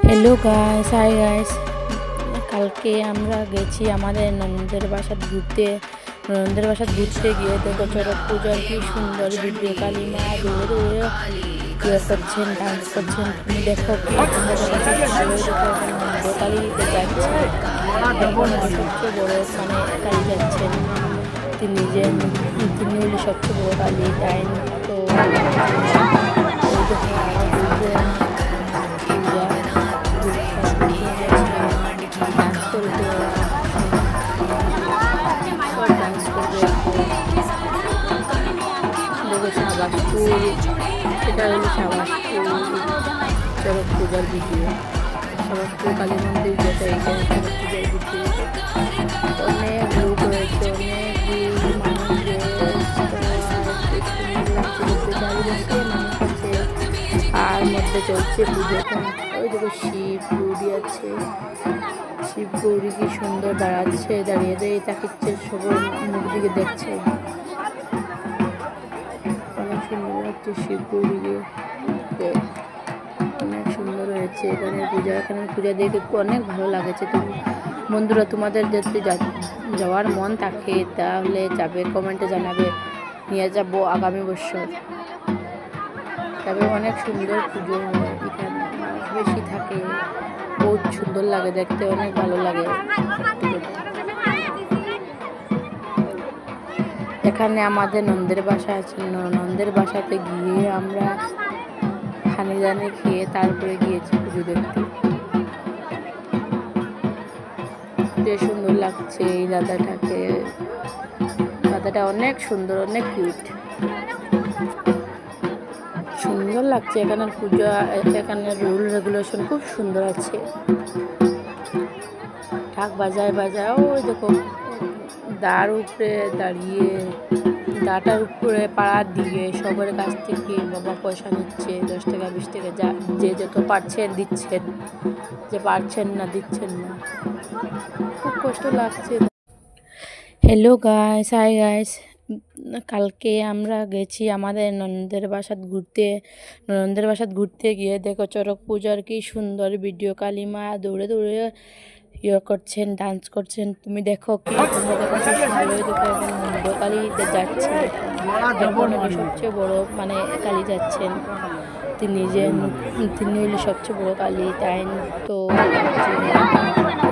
Hello guys, hi guys. কালকে আমরা গেছি আমাদের ননদের বাসাত ঘুরতে। গিয়ে দেখো চড়ক পূজার কি সুন্দর ভিডিও, কালী মা দৌড়ে দৌড়ে ইয়ে করছেন, ডান্স করছেন। তুমি দেখো কালীতে যাচ্ছে, এখন সবচেয়ে বড় কালী যাচ্ছেন। তিনি হলে সবচেয়ে বড় কালী, তাই তো ডান্স করবে, ডান্স করবে। দেখো শাহবাজপুর, এটা হলো শাহবাজপুর চড়ক পূজার ভিডিও। শাহবাজপুর কালী মন্দির যেটা, এটা চড়ক পূজার ভিডিও। অনেক লোক রয়েছে, অনেক মানুষ আর মধ্যে চলছে পুজো। ওই দেখো শিব গৌরী আছে, শিব গৌরী কি সুন্দর দাঁড়িয়ে দাঁড়িয়ে তাকিচ্ছে, সবার মুখ দিকে দেখছে। অনেক সুন্দর লাগছে শিব গৌরীকে, অনেক সুন্দর হয়েছে এখানে পূজা দেখে অনেক ভালো লাগেছে। বন্ধুরা, তোমাদের যদি যাওয়ার মন থাকে তাহলে যাবে, কমেন্টে জানাবে, নিয়ে যাব আগামী বছর। তবে অনেক সুন্দর পুজো হয় এখানে, মানুষ বেশি থাকে, বহুত সুন্দর লাগে দেখতে, অনেক ভালো লাগে। এখানে আমাদের নন্দের বাসা আছে, নন্দের বাসাতে গিয়ে আমরা হানি জানি খেয়ে তারপরে গিয়েছি পুজো দেখতে। বেশ সুন্দর লাগছে এই দাদাটা অনেক সুন্দর, অনেক কিউট, সুন্দর লাগছে। এখানে পূজা, এখানে রুল রেগুলেশন খুব সুন্দর আছে। ঢাক বাজায় ওই দেখো দাঁড় উপরে দাঁড়িয়ে, দাটার উপরে পাড়া দিয়ে সবার কাছ থেকে বাবা পয়সা নিচ্ছে, 10 টাকা 20 টাকা, যে যত পারছেন দিচ্ছেন, যে পারছেন না দিচ্ছেন না। খুব কষ্ট লাগছে। Hello guys, hi guys. কালকে আমরা গেছি আমাদের ননদের বাসাত ঘুরতে গিয়ে দেখো চড়ক পূজার কি সুন্দর ভিডিও, কালী মা দৌড়ে দৌড়ে ইয়ে করছেন, ডান্স করছেন। তুমি দেখো কালীতে যাচ্ছে, এখন সবচেয়ে বড় কালী যাচ্ছেন। তিনি হলে সবচেয়ে বড় কালী, তাই তো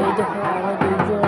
এই দেখো আরো দুজন